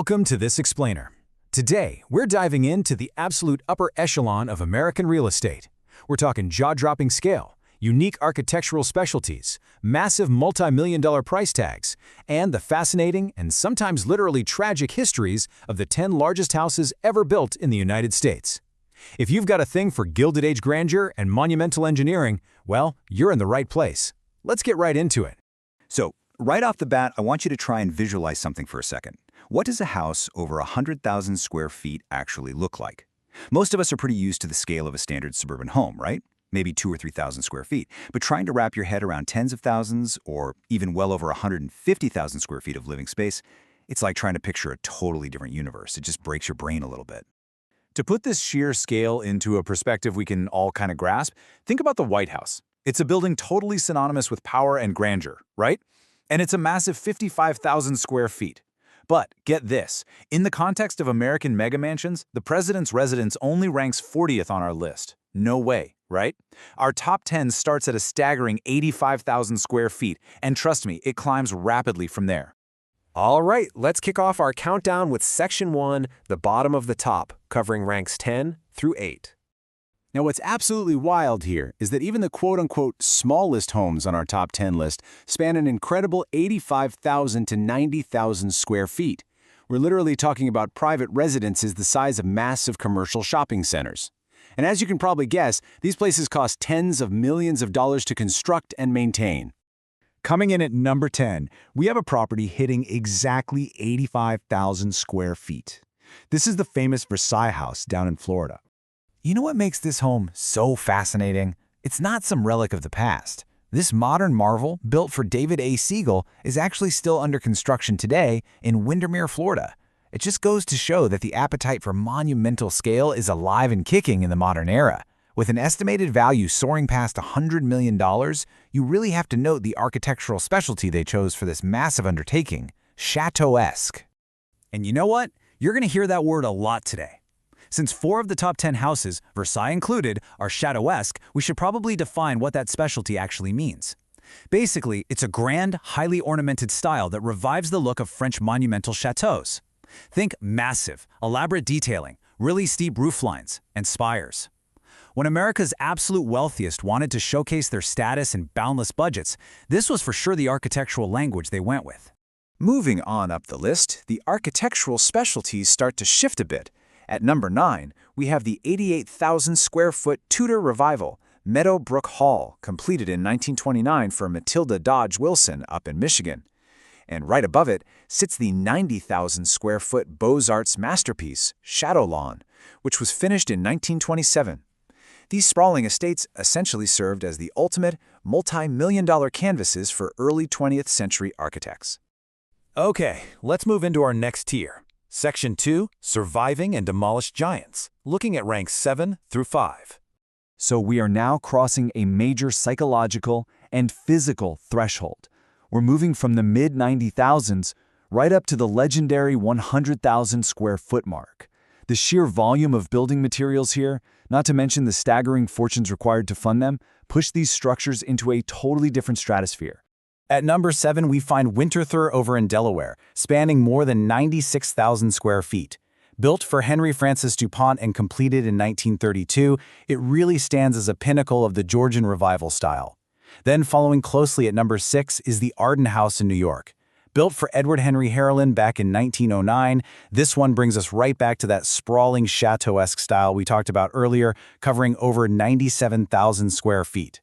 Welcome to This Explainer. Today, we're diving into the absolute upper echelon of American real estate. We're talking jaw-dropping scale, unique architectural specialties, massive multi-million-dollar price tags, and the fascinating and sometimes literally tragic histories of the 10 largest houses ever built in the United States. If you've got a thing for Gilded Age grandeur and monumental engineering, well, you're in the right place. Let's get right into it. So, right off the bat, I want you to try and visualize something for a second. What does a house over 100,000 square feet actually look like? Most of us are pretty used to the scale of a standard suburban home, right? Maybe 2,000 or 3,000 square feet. But trying to wrap your head around tens of thousands or even well over 150,000 square feet of living space, it's like trying to picture a totally different universe. It just breaks your brain a little bit. To put this sheer scale into a perspective we can all kind of grasp, think about the White House. It's a building totally synonymous with power and grandeur, right? And it's a massive 55,000 square feet. But get this, in the context of American mega mansions, the president's residence only ranks 40th on our list. No way, right? Our top 10 starts at a staggering 85,000 square feet, and trust me, it climbs rapidly from there. All right, let's kick off our countdown with Section 1, the bottom of the top, covering ranks 10 through 8. Now, what's absolutely wild here is that even the quote-unquote smallest homes on our top 10 list span an incredible 85,000 to 90,000 square feet. We're literally talking about private residences the size of massive commercial shopping centers. And as you can probably guess, these places cost tens of millions of dollars to construct and maintain. Coming in at number 10, we have a property hitting exactly 85,000 square feet. This is the famous Versailles House down in Florida. You know what makes this home so fascinating? It's not some relic of the past. This modern marvel, built for David A. Siegel, is actually still under construction today in Windermere, Florida. It just goes to show that the appetite for monumental scale is alive and kicking in the modern era. With an estimated value soaring past $100 million, you really have to note the architectural specialty they chose for this massive undertaking, chateau-esque. And you know what? You're going to hear that word a lot today. Since 4 of the top 10 houses, Versailles included, are chateau-esque, we should probably define what that specialty actually means. Basically, it's a grand, highly ornamented style that revives the look of French monumental chateaus. Think massive, elaborate detailing, really steep rooflines, and spires. When America's absolute wealthiest wanted to showcase their status and boundless budgets, this was for sure the architectural language they went with. Moving on up the list, the architectural specialties start to shift a bit. At number 9, we have the 88,000 square foot Tudor Revival, Meadowbrook Hall, completed in 1929 for Matilda Dodge Wilson up in Michigan. And right above it sits the 90,000 square foot Beaux-Arts masterpiece, Shadow Lawn, which was finished in 1927. These sprawling estates essentially served as the ultimate multi-million-dollar canvases for early 20th century architects. Okay, let's move into our next tier. Section 2, Surviving and Demolished Giants, looking at ranks 7 through 5. So we are now crossing a major psychological and physical threshold. We're moving from the mid-90,000s right up to the legendary 100,000 square foot mark. The sheer volume of building materials here, not to mention the staggering fortunes required to fund them, push these structures into a totally different stratosphere. At number 7, we find Winterthur over in Delaware, spanning more than 96,000 square feet. Built for Henry Francis DuPont and completed in 1932, it really stands as a pinnacle of the Georgian Revival style. Then following closely at number 6 is the Arden House in New York. Built for Edward Henry Harlan back in 1909, this one brings us right back to that sprawling chateau-esque style we talked about earlier, covering over 97,000 square feet.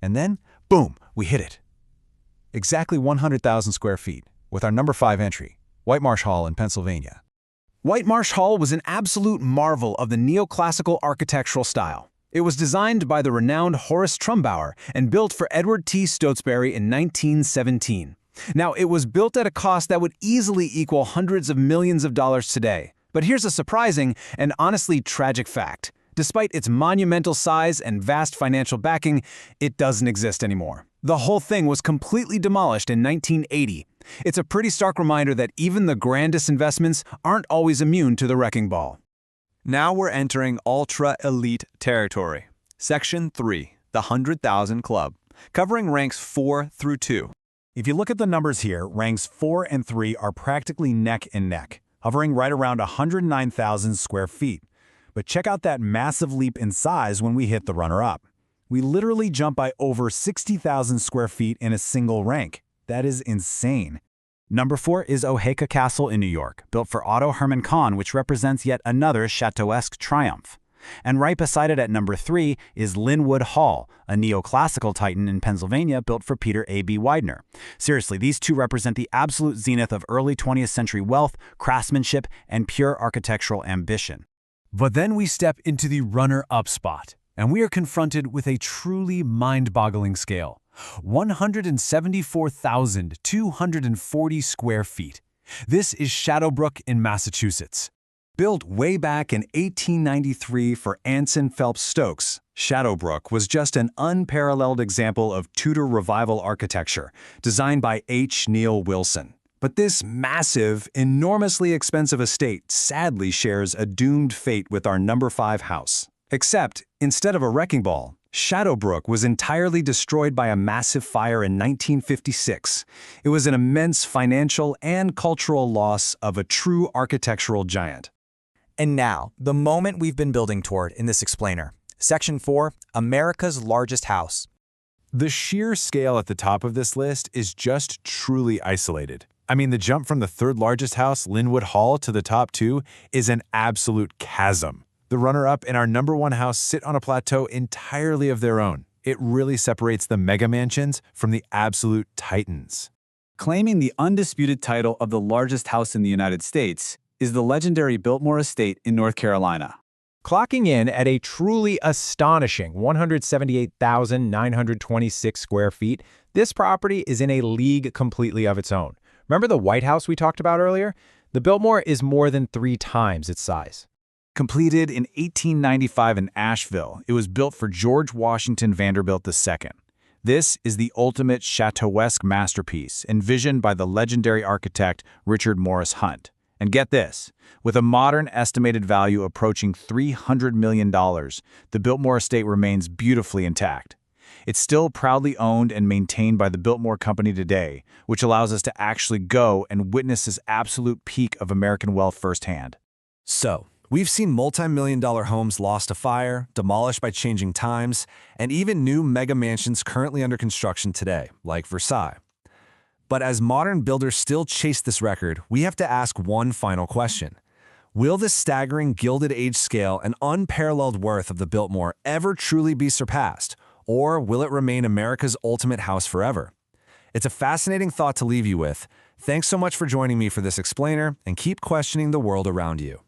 And then, boom, we hit it. Exactly 100,000 square feet, with our number 5 entry, White Marsh Hall in Pennsylvania. White Marsh Hall was an absolute marvel of the neoclassical architectural style. It was designed by the renowned Horace Trumbauer and built for Edward T. Stotesbury in 1917. Now, it was built at a cost that would easily equal hundreds of millions of dollars today. But here's a surprising and honestly tragic fact. Despite its monumental size and vast financial backing, it doesn't exist anymore. The whole thing was completely demolished in 1980. It's a pretty stark reminder that even the grandest investments aren't always immune to the wrecking ball. Now we're entering ultra-elite territory. Section 3, the 100,000 Club, covering ranks 4 through 2. If you look at the numbers here, ranks 4 and 3 are practically neck and neck. hovering right around 109,000 square feet. But check out that massive leap in size when we hit the runner-up. We literally jump by over 60,000 square feet in a single rank. That is insane. Number 4 is Oheka Castle in New York, built for Otto Hermann Kahn, which represents yet another Chateauesque triumph. And right beside it at number 3 is Linwood Hall, a neoclassical titan in Pennsylvania built for Peter A.B. Widener. Seriously, these two represent the absolute zenith of early 20th century wealth, craftsmanship, and pure architectural ambition. But then we step into the runner-up spot, and we are confronted with a truly mind-boggling scale. 174,240 square feet. This is Shadowbrook in Massachusetts. Built way back in 1893 for Anson Phelps Stokes, Shadowbrook was just an unparalleled example of Tudor Revival architecture, designed by H. Neil Wilson. But this massive, enormously expensive estate sadly shares a doomed fate with our number 5 house. Except, instead of a wrecking ball, Shadowbrook was entirely destroyed by a massive fire in 1956. It was an immense financial and cultural loss of a true architectural giant. And now, the moment we've been building toward in this explainer. Section 4, America's largest house. The sheer scale at the top of this list is just truly isolated. I mean, the jump from the third largest house, Linwood Hall, to the top 2 is an absolute chasm. The runner-up and our number 1 house sit on a plateau entirely of their own. It really separates the mega mansions from the absolute titans. Claiming the undisputed title of the largest house in the United States is the legendary Biltmore Estate in North Carolina. Clocking in at a truly astonishing 178,926 square feet, this property is in a league completely of its own. Remember the White House we talked about earlier? The Biltmore is more than 3 times its size. Completed in 1895 in Asheville, it was built for George Washington Vanderbilt II. This is the ultimate Chateauesque masterpiece, envisioned by the legendary architect Richard Morris Hunt. And get this, with a modern estimated value approaching $300 million, the Biltmore estate remains beautifully intact. It's still proudly owned and maintained by the Biltmore Company today, which allows us to actually go and witness this absolute peak of American wealth firsthand. So, we've seen multi-million-dollar homes lost to fire, demolished by changing times, and even new mega mansions currently under construction today, like Versailles. But as modern builders still chase this record, we have to ask one final question. Will this staggering Gilded Age scale and unparalleled worth of the Biltmore ever truly be surpassed, or will it remain America's ultimate house forever? It's a fascinating thought to leave you with. Thanks so much for joining me for this explainer, and keep questioning the world around you.